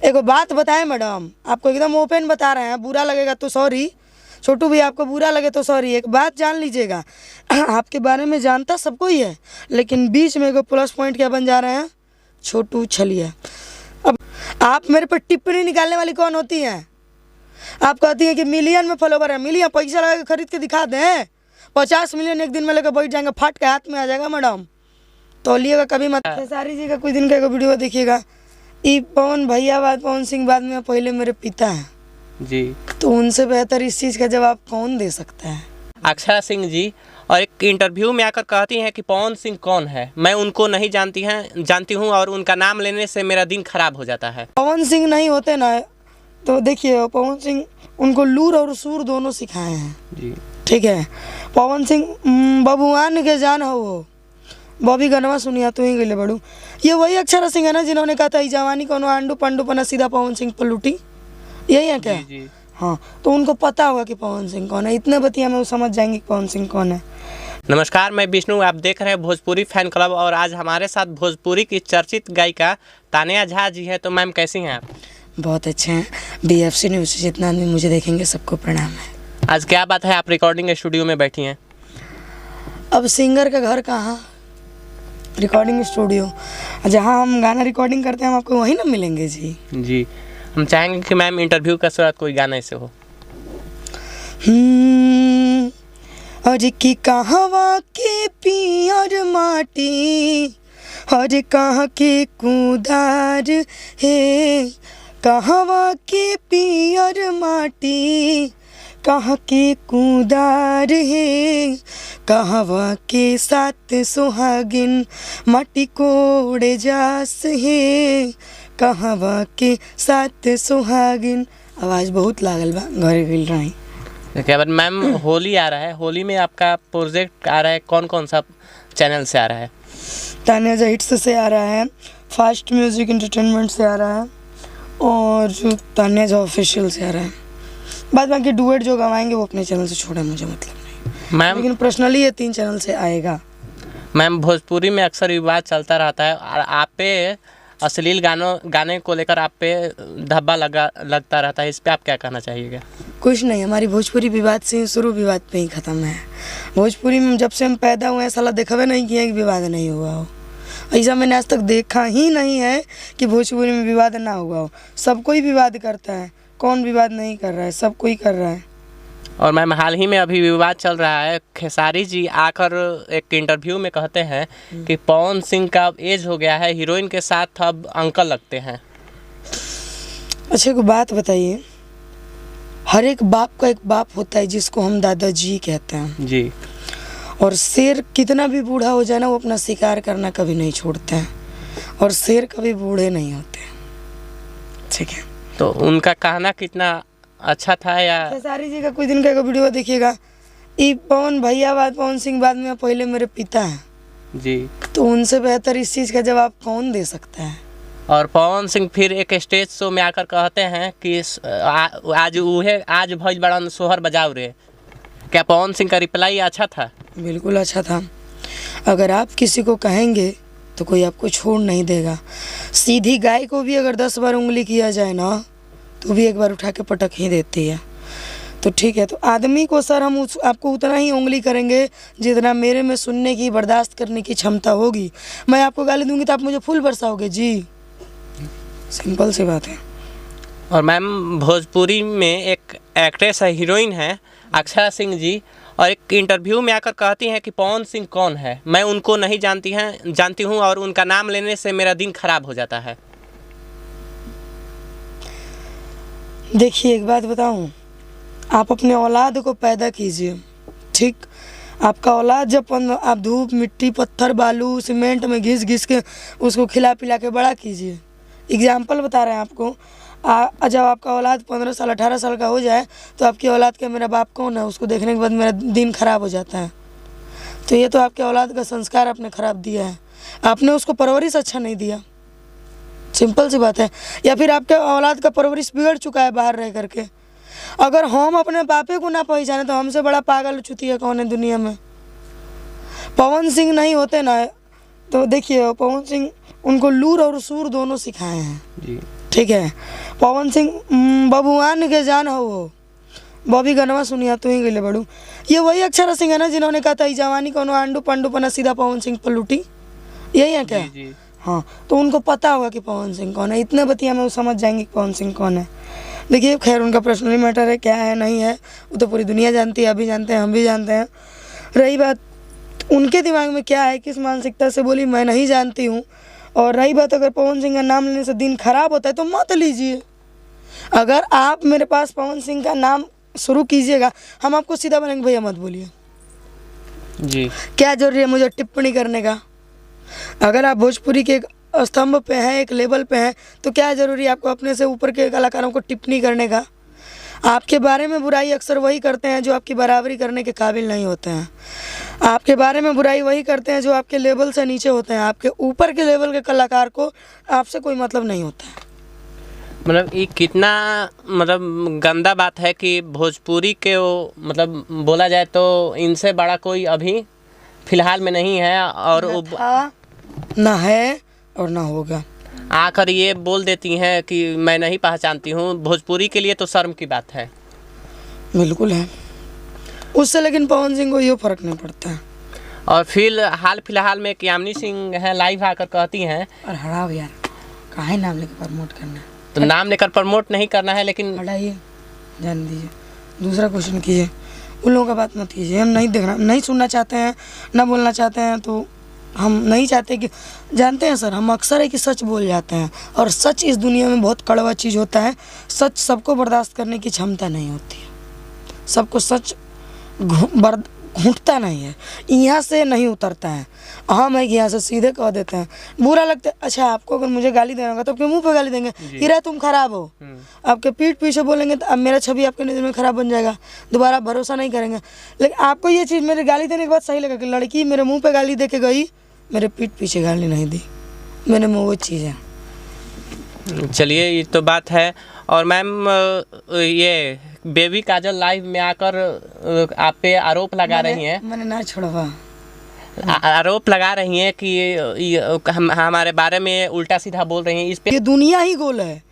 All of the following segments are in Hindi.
एक बात बताएं मैडम, आपको एकदम ओपन बता रहे हैं, बुरा लगेगा तो सॉरी। छोटू भी आपको बुरा लगे तो सॉरी। एक बात जान लीजिएगा, आपके बारे में जानता सबको ही है, लेकिन बीच में एक प्लस पॉइंट क्या बन जा रहे हैं, छोटू छलिया। अब आप मेरे पर टिप्पणी निकालने वाली कौन होती हैं? आप कहती हैं कि मिलियन में फॉलोवर है, मिलियन पैसा लगा के खरीद के दिखा दें, 50 मिलियन एक दिन में लेकर बैठ जाएंगे, फाट के हाथ में आ जाएगा मैडम। तौलिएगा कभी मत। खेसारी जी का कुछ दिन का एक वीडियो देखिएगा, ई पवन भैया बाद पवन सिंह बाद में पहले मेरे पिता हैं जी, तो उनसे बेहतर इस चीज़ का जवाब कौन दे सकता है? अक्षरा सिंह जी और एक इंटरव्यू में आकर कहती हैं कि पवन सिंह कौन है, मैं उनको नहीं जानती हूँ और उनका नाम लेने से मेरा दिन खराब हो जाता है। पवन सिंह नहीं होते ना तो देखिए, पवन सिंह उनको लूर और सूर दोनों सिखाए हैं जी, ठीक है। पवन सिंह बबुआन के जान हो वो बॉबी गनवा सुनिया तू ही गले बड़ू, ये वही अक्षरा सिंह है ना जिन्होंने कहा था ई जवानी कोनो आंडू पंडू पना सीधा पवन सिंह पर लूटी, यही है क्या? जी। हाँ, तो उनको पता होगा कि पवन सिंह कौन है, इतने बतिया में वो समझ जाएंगे कि पवन सिंह कौन है। नमस्कार, मैं विष्णु, आप देख रहे हैं भोजपुरी फैन क्लब और आज हमारे साथ भोजपुरी की चर्चित गायिका तानिया झा जी है। तो मैम कैसी हैं आप? बहुत अच्छे हैं। BFC न्यूज़ से जितना आदमी मुझे देखेंगे सबको प्रणाम है। आज क्या बात है, आप रिकॉर्डिंग स्टूडियो में बैठी हैं? अब सिंगर का घर कहाँ, रिकॉर्डिंग स्टूडियो जहाँ हम गाना रिकॉर्डिंग करते हैं, हम आपको वहीं ना मिलेंगे जी। जी, हम चाहेंगे कि मैम इंटरव्यू का शुरुआत कोई गाने से हो। और की कहवा के पियर माटी और कहाँ के कुदार है, कहवा के पियर माटी कहाँ के कुदार है, कहवा के साथ सुहागिन माटी कोड़े जास है, कहवा के साथ सुहागिन। आवाज़ बहुत लागल बा, घरे गिल रही। क्या बात मैम, होली आ रहा है, होली में आपका प्रोजेक्ट आ रहा है, कौन कौन सा चैनल से आ रहा है? तानिया झा हिट्स से आ रहा है, फास्ट म्यूजिक एंटरटेनमेंट से आ रहा है और तानिया झा ऑफिशियल से आ रहा है। बाद बाकी डुएट जो गवाएंगे वो अपने चैनल से छोड़े, मुझे मतलब नहीं मैम, लेकिन पर्सनली ये 3 चैनल से आएगा। मैम, भोजपुरी में अक्सर विवाद चलता रहता है और आप पे अश्लील गाने को लेकर आप पे धब्बा लगता रहता है, इस पे आप क्या कहना चाहिएगा? कुछ नहीं, हमारी भोजपुरी विवाद से शुरू विवाद पे ही ख़त्म है। भोजपुरी में जब से हम पैदा हुए हैं साला देखा नहीं किया कि विवाद नहीं हुआ हो, ऐसा मैंने आज तक देखा ही नहीं है कि भोजपुरी में विवाद ना हुआ हो। सब कोई विवाद करता है, कौन विवाद नहीं कर रहा है, सब कोई कर रहा है। और मैम, हाल ही में अभी विवाद चल रहा है, खेसारी जी आकर एक इंटरव्यू में कहते हैं कि पवन सिंह का एज हो गया है, हीरोइन के साथ अब अंकल लगते हैं। अच्छा एक बात बताइए, हर एक बाप का एक बाप होता है जिसको हम दादाजी कहते हैं जी, और शेर कितना भी बूढ़ा हो जाए ना, वो अपना शिकार करना कभी नहीं छोड़ते हैं और शेर कभी बूढ़े नहीं होते, ठीक है। तो उनका कहना कितना अच्छा था? या खेसारी जी का कुछ दिन का एक वीडियो देखिएगा, ई पवन भैया बाद पवन सिंह बाद में पहले मेरे पिता हैं जी, तो उनसे बेहतर इस चीज़ का जवाब कौन दे सकता है? और पवन सिंह फिर एक स्टेज शो में आकर कहते हैं कि आज भोज बड़ा सोहर बजाओ रे। क्या पवन सिंह का रिप्लाई अच्छा था? बिल्कुल अच्छा था। अगर आप किसी को कहेंगे तो कोई आपको छोड़ नहीं देगा। सीधी गाय को भी अगर 10 बार उंगली किया जाए ना तो भी एक बार उठा के पटक ही देती है। तो ठीक है, तो आदमी को सर हम आपको उतना ही उंगली करेंगे जितना मेरे में सुनने की बर्दाश्त करने की क्षमता होगी। मैं आपको गाली दूंगी तो आप मुझे फूल बरसाओगे जी, सिंपल सी बात है। और मैम, भोजपुरी में एक एक्ट्रेस है, हीरोइन है अक्षरा सिंह जी, और एक इंटरव्यू में आकर कहती हैं कि पवन सिंह कौन है, मैं उनको नहीं जानती हूँ और उनका नाम लेने से मेरा दिन खराब हो जाता है। देखिए एक बात बताऊं, आप अपने औलाद को पैदा कीजिए, ठीक। आपका औलाद जब आप धूप मिट्टी पत्थर बालू सीमेंट में घिस के उसको खिला पिला के बड़ा कीजिए। एग्जाम्पल बता रहे हैं आपको, जब आपका औलाद 15 साल 18 साल का हो जाए तो आपकी औलाद का मेरा बाप कौन है उसको देखने के बाद मेरा दिन खराब हो जाता है। तो ये तो आपके औलाद का संस्कार आपने ख़राब दिया है, आपने उसको परवरिश अच्छा नहीं दिया, सिंपल सी बात है। या फिर आपके औलाद का परवरिश बिगड़ चुका है बाहर रह करके। अगर हम अपने बापे को ना पहचाने तो हमसे बड़ा पागल चुतिया कौन है दुनिया में? पवन सिंह नहीं होते ना तो देखिए, पवन सिंह उनको लूर और सूर दोनों सिखाए हैं जी, ठीक है। पवन सिंह बबुआन के जान हो वो बॉबी गनवा सुनिया तू ही गले बड़ू। ये वही अक्षरा सिंह है ना जिन्होंने कहा था जवानी कोनो आंडू पंडू पना सीधा पवन सिंह पर लूटी, यही है क्या? जी। हाँ, तो उनको पता होगा कि पवन सिंह कौन है, इतने बतिया में वो समझ जाएंगे कि पवन सिंह कौन है। देखिए खैर उनका पर्सनली मैटर है, क्या है नहीं है वो तो पूरी दुनिया जानती है, अभी जानते हैं, हम भी जानते हैं। रही बात उनके दिमाग में क्या है, किस मानसिकता से बोली, मैं नहीं जानती हूँ। और रही बात अगर पवन सिंह का नाम लेने से दिन खराब होता है तो मत लीजिए। अगर आप मेरे पास पवन सिंह का नाम शुरू कीजिएगा, हम आपको सीधा बोलेंगे भैया मत बोलिए। जी। क्या जरूरी है मुझे टिप्पणी करने का? अगर आप भोजपुरी के एक स्तंभ पे हैं, एक लेवल पे हैं, तो क्या जरूरी है आपको अपने से ऊपर के कलाकारों को टिप्पणी करने का? आपके बारे में बुराई अक्सर वही करते हैं जो आपकी बराबरी करने के काबिल नहीं होते हैं। आपके बारे में बुराई वही करते हैं जो आपके लेवल से नीचे होते हैं। आपके ऊपर के लेवल के कलाकार को आपसे कोई मतलब नहीं होता है। मतलब ये कितना मतलब गंदा बात है कि भोजपुरी के वो मतलब बोला जाए तो इनसे बड़ा कोई अभी फिलहाल में नहीं है, और ना था, ना है और ना होगा। आकर ये बोल देती हैं कि मैं नहीं पहचानती हूँ। भोजपुरी के लिए तो शर्म की बात है। बिल्कुल है उससे, लेकिन पवन सिंह को ये फर्क नहीं पड़ता है। और फिर हाल फिलहाल में यामिनी सिंह हैं, लाइव आकर कहती हैं, और हटाओ यार, काहे नाम लेकर प्रमोट करना है? तो नाम लेकर प्रमोट नहीं करना है, लेकिन हटाइए, जान दीजिए, दूसरा क्वेश्चन कीजिए। उन लोगों का बात मत कीजिए, हम नहीं देखना, नहीं सुनना चाहते हैं, ना बोलना चाहते हैं, तो हम नहीं चाहते कि, जानते हैं सर, हम अक्सर है कि सच बोल जाते हैं, और सच इस दुनिया में बहुत कड़वा चीज़ होता है। सच सबको बर्दाश्त करने की क्षमता नहीं होती है। सबको सच घूंटता नहीं है, यहाँ से नहीं उतरता है। हम है कि यहाँ से सीधे कह देते हैं, बुरा लगता है। अच्छा, आपको अगर मुझे गाली देना होगा तो आपके मुंह पे गाली देंगे, हीरा तुम खराब हो। आपके पीठ पीछे बोलेंगे तो अब मेरा छवि आपके नज़र में खराब बन जाएगा, दोबारा भरोसा नहीं करेंगे। लेकिन आपको ये चीज़ मेरे गाली देने के बाद सही लगा कि लड़की मेरे मुँह पर गाली दे के गई, मेरे पीठ पीछे गाली नहीं दी, मेरे मुँह वो चीज़ है। चलिए ये तो बात है। और मैम ये बेबी काजल लाइव में आकर आप पे आरोप लगा रही हैं, मैंने ना छोड़वा, आरोप लगा रही हैं कि हमारे बारे में उल्टा सीधा बोल रही हैं। इस पे ये दुनिया ही गोल है,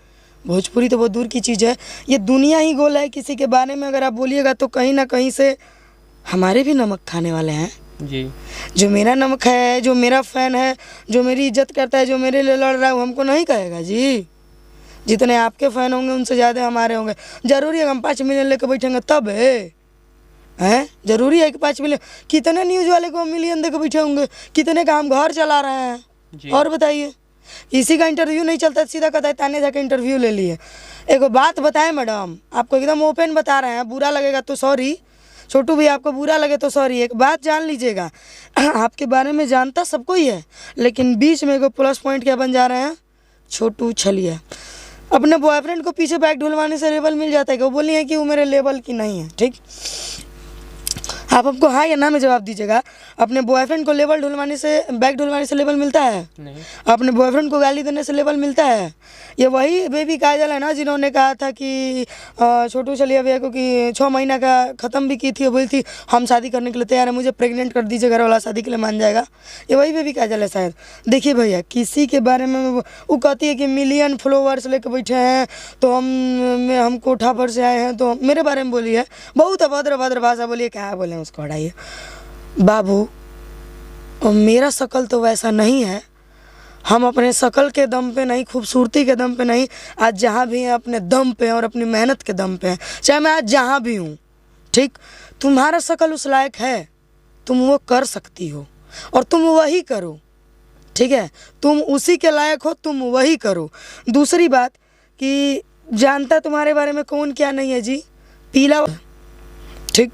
भोजपुरी तो बहुत दूर की चीज़ है, ये दुनिया ही गोल है। किसी के बारे में अगर आप बोलिएगा तो कहीं ना कहीं से हमारे भी नमक खाने वाले हैं जी। जो मेरा नमक है, जो मेरा फ़ैन है, जो मेरी इज्जत करता है, जो मेरे लिए लड़ रहा है, वो हमको नहीं कहेगा जी। जितने आपके फ़ैन होंगे उनसे ज़्यादा हमारे होंगे। ज़रूरी है हम 5 मिलियन लेकर बैठेंगे तब है? ज़रूरी है कि 5 मिलियन? कितने न्यूज़ वाले को मिलियन देकर बैठे होंगे, कितने का हम घर चला रहे हैं। और बताइए, किसी का इंटरव्यू नहीं चलता, सीधा कहता है ताने जाके इंटरव्यू ले लिए। एक बात बताएं मैडम, आपको एकदम ओपन बता रहे हैं, बुरा लगेगा तो सॉरी, छोटू भी आपको बुरा लगे तो सॉरी। एक बात जान लीजिएगा, आपके बारे में जानता सबको ही है, लेकिन बीच में एक प्लस पॉइंट क्या बन जा रहे हैं, छोटू छलिया। अपने बॉयफ्रेंड को पीछे बैग ढुलवाने से लेवल मिल जाता है कि वो बोली है कि वो मेरे लेवल की नहीं है। ठीक, आप हमको हाँ या ना में जवाब दीजिएगा। अपने बॉयफ्रेंड को लेवल ढुलवाने से, बैग ढुलवाने से लेवल मिलता है? नहीं। अपने बॉयफ्रेंड को गाली देने से लेवल मिलता है? ये वही बेबी काजल है ना जिन्होंने कहा था कि छोटू छलिया भैया को कि 6 महीना का ख़त्म भी की थी, बोली थी हम शादी करने के लिए तैयार है, मुझे प्रेग्नेंट कर दीजिए, घर वाला शादी के लिए मान जाएगा। ये वही बेबी काजल है शायद। देखिए भैया, किसी के बारे में वो कहती है कि मिलियन फॉलोवर्स लेके बैठे हैं तो हम कोठा पर से आए हैं, तो मेरे बारे में बोली है, बहुत अभद्र भद्र भाषा बोली है, क्या बोले उसको, हटाइए बाबू। मेरा शक्ल तो वैसा नहीं है, हम अपने शक्ल के दम पे नहीं, खूबसूरती के दम पे नहीं, आज जहाँ भी हैं अपने दम पे और अपनी मेहनत के दम पे हैं। चाहे मैं आज जहाँ भी हूँ, ठीक, तुम्हारा शक्ल उस लायक है, तुम वो कर सकती हो और तुम वही करो। ठीक है, तुम उसी के लायक हो, तुम वही करो। दूसरी बात कि जानता तुम्हारे बारे में कौन क्या नहीं है जी, पीला। ठीक,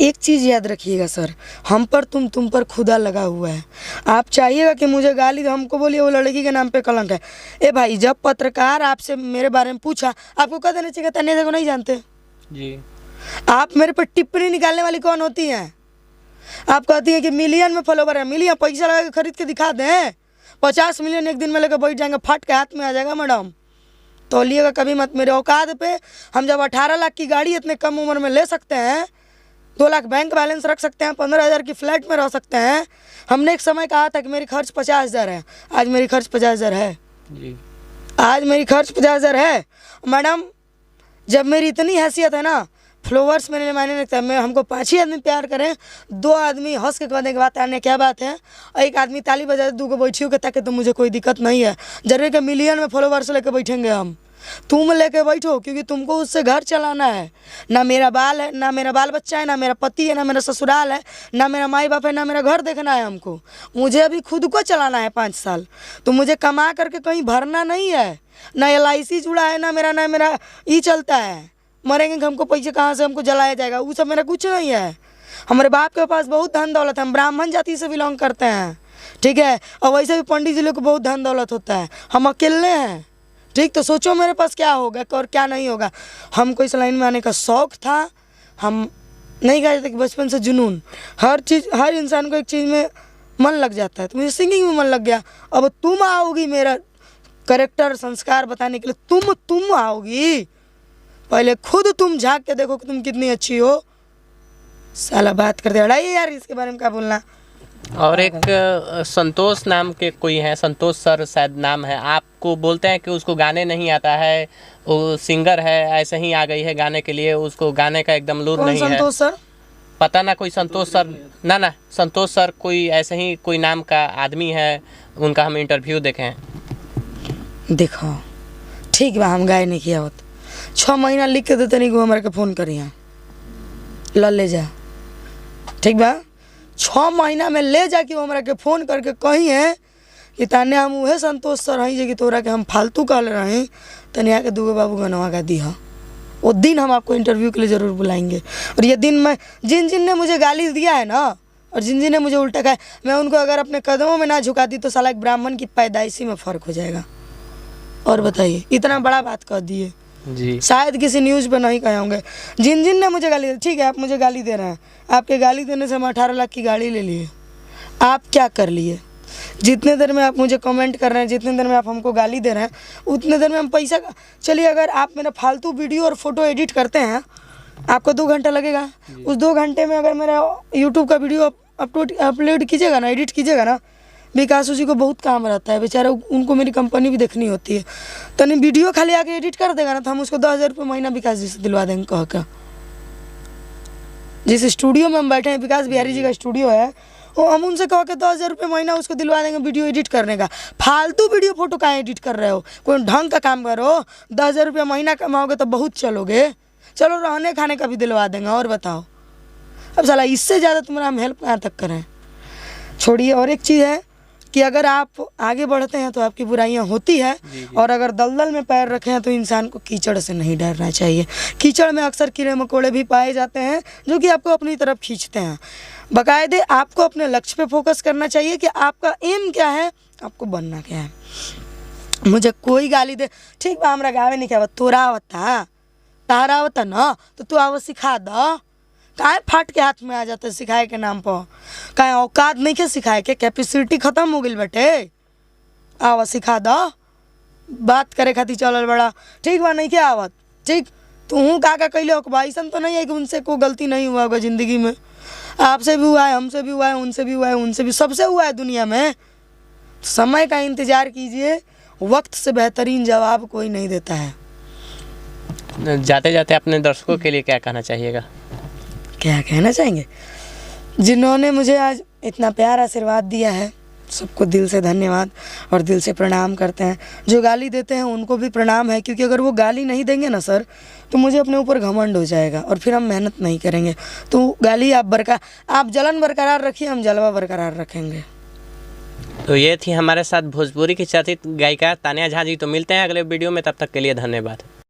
एक चीज़ याद रखिएगा सर, हम पर तुम पर खुदा लगा हुआ है। आप चाहिएगा कि मुझे गाली दो, हमको बोलिए वो लड़की के नाम पे कलंक है। ए भाई, जब पत्रकार आपसे मेरे बारे में पूछा, आपको कह देना चाहिए तन्ने को नहीं जानते जी। आप मेरे पर टिप्पणी निकालने वाली कौन होती हैं? आप कहती हैं कि मिलियन में फॉलोवर है, मिलियन पैसा लगा के खरीद के दिखा दें, 50 मिलियन एक दिन में लेकर बैठ जाएंगे, फट के हाथ में आ जाएगा मैडम। तो लिएगा कभी मत मेरे औकात पे। हम जब 18 लाख की गाड़ी इतने कम उम्र में ले सकते हैं, 2 लाख बैंक बैलेंस रख सकते हैं, 15,000 की फ्लैट में रह सकते हैं। हमने एक समय कहा था कि मेरी खर्च 50,000 है, आज मेरी खर्च 50,000 है जी। आज मेरी खर्च 50,000 है मैडम। जब मेरी इतनी हैसियत है ना, फ्लोवर्स मेरे मायने लगता है। मैं हमको 5 ही आदमी प्यार करें, 2 आदमी हंस के कहने के बात आने क्या बात है, और 1 आदमी ताली बजा 2 को बैठियों के ताकि तो मुझे कोई दिक्कत नहीं है। जरूर के मिलियन में फॉलोवर्स लेके बैठेंगे हम, तुम लेके बैठो, क्योंकि तुमको उससे घर चलाना है। ना मेरा बाल है, ना मेरा बाल बच्चा है, ना मेरा पति है, ना मेरा ससुराल है, ना मेरा माई बाप है, ना मेरा घर देखना है हमको। मुझे अभी खुद को चलाना है 5 साल। तो मुझे कमा करके कहीं भरना नहीं है। ना LIC जुड़ा है, ना मेरा ये चलता है। मरेंगे हमको पैसे कहाँ से हमको जलाया जाएगा, वो सब मेरा कुछ नहीं है। हमारे बाप के पास बहुत धन दौलत है, हम ब्राह्मण जाति से बिलोंग करते हैं, ठीक है। और वैसे भी पंडित जी लोग को बहुत धन दौलत होता है, हम अकेले हैं, ठीक। तो सोचो मेरे पास क्या होगा और क्या नहीं होगा। हमको इस लाइन में आने का शौक़ था, हम नहीं कह सकते कि बचपन से जुनून। हर चीज़, हर इंसान को एक चीज़ में मन लग जाता है, तो मुझे सिंगिंग में मन लग गया। अब तुम आओगी मेरा करेक्टर संस्कार बताने के लिए, तुम आओगी। पहले खुद तुम झाँक के देखो कि तुम कितनी अच्छी हो। साला बात करते अड़ाइए यार, इसके बारे में क्या बोलना। और एक संतोष नाम के कोई है, संतोष सर शायद नाम है, आपको बोलते हैं कि उसको गाने नहीं आता है, वो सिंगर है, ऐसे ही आ गई है गाने के लिए, उसको गाने का एकदम लूर नहीं है। संतोष सर? पता ना, कोई संतोष सर, ना संतोष सर कोई ऐसे ही कोई नाम का आदमी है, उनका हम इंटरव्यू देखे हैं। देखो ठीक बा, हम गाय नहीं किया होता 6 महीना लिख के देते नहीं, हमारे के फ़ोन करिए ले जा, ठीक बा। 6 महीना में ले जाके वो हमारा के फ़ोन करके कही है कि ताने हम वह संतोष सर हैं जे कि तोरा के हम फालतू कहले रहे, तनिया के 2 बाबू गनवा का दी। वो दिन हम आपको इंटरव्यू के लिए ज़रूर बुलाएंगे। और ये दिन मैं जिन ने मुझे गाली दिया है ना, और जिन ने मुझे उल्टा कहा, मैं उनको अगर अपने कदमों में ना झुका दी तो साला एक ब्राह्मण की पैदाइशी में फ़र्क हो जाएगा। और बताइए, इतना बड़ा बात कह दिए जी, शायद किसी न्यूज़ पे नहीं कहे होंगे। जिन ने मुझे गाली दी, ठीक है आप मुझे गाली दे रहे हैं, आपके गाली देने से हम 18 लाख की गाड़ी ले लिए। आप क्या कर लिए? जितने देर में आप मुझे कमेंट कर रहे हैं, जितने देर में आप हमको गाली दे रहे हैं, उतने देर में हम पैसा। चलिए अगर आप मेरा फालतू वीडियो और फोटो एडिट करते हैं, आपको 2 घंटा लगेगा। उस 2 घंटे में अगर मेरा यूट्यूब का वीडियो अपलोड कीजिएगा ना, एडिट कीजिएगा ना, विकासू जी को बहुत काम रहता है बेचारा, उनको मेरी कंपनी भी देखनी होती है। तो नहीं वीडियो खाली आके एडिट कर देगा ना, तो हम उसको 10,000 रुपये महीना विकास जी से दिलवा देंगे कह कर। जिस स्टूडियो में हम बैठे हैं, विकास बिहारी जी का स्टूडियो है, वो हम उनसे कह के 10,000 रुपये महीना उसको दिलवा देंगे वीडियो एडिट करने का। फालतू वीडियो फोटो कहाँ एडिट कर रहे हो, कोई ढंग का काम करो। 10,000 रुपये महीना कमाओगे तो बहुत चलोगे। चलो रहने खाने का भी दिलवा देंगे। और बताओ, अब साला इससे ज़्यादा तुम्हारा हम हेल्प कहाँ तक करें। छोड़िए, और एक चीज़ है कि अगर आप आगे बढ़ते हैं तो आपकी बुराइयां होती है, और अगर दलदल में पैर रखे हैं तो इंसान को कीचड़ से नहीं डरना चाहिए। कीचड़ में अक्सर कीड़े मकोड़े भी पाए जाते हैं जो कि आपको अपनी तरफ खींचते हैं। बाकायदे आपको अपने लक्ष्य पे फोकस करना चाहिए कि आपका एम क्या है, आपको बनना क्या है। मुझे कोई गाली दे, ठीक बा, हमरा गावे नहीं क्या तोरा आवता, तारा आवता ना, तो तू आव सिखा द। काहे फाट के हाथ में आ जाता है सिखाए के नाम पर? काहे औकात नहीं के सिखाए के, कैपेसिटी खत्म हो गई बेटे। आवा सिखा द, बात करे खातिर चलल बड़ा, ठीक बा नहीं क्या आवत, ठीक। तू का कैले हो बा, ऐसा तो नहीं है कि उनसे कोई गलती नहीं हुआ होगा ज़िंदगी में। आपसे भी हुआ है, हमसे भी हुआ है, उनसे भी हुआ है, उनसे भी, सबसे हुआ है दुनिया में। समय का इंतज़ार कीजिए, वक्त से बेहतरीन जवाब कोई नहीं देता है। जाते जाते अपने दर्शकों के लिए क्या कहना चाहिएगा? क्या कहना चाहेंगे? जिन्होंने मुझे आज इतना प्यार आशीर्वाद दिया है, सबको दिल से धन्यवाद और दिल से प्रणाम करते हैं। जो गाली देते हैं उनको भी प्रणाम है, क्योंकि अगर वो गाली नहीं देंगे ना सर, तो मुझे अपने ऊपर घमंड हो जाएगा और फिर हम मेहनत नहीं करेंगे। तो गाली आप जलन बरकरार रखिए, हम जलवा बरकरार रखेंगे। तो ये थी हमारे साथ भोजपुरी की चर्चित गायिका तान्या झा जी। तो मिलते हैं अगले वीडियो में, तब तक के लिए धन्यवाद।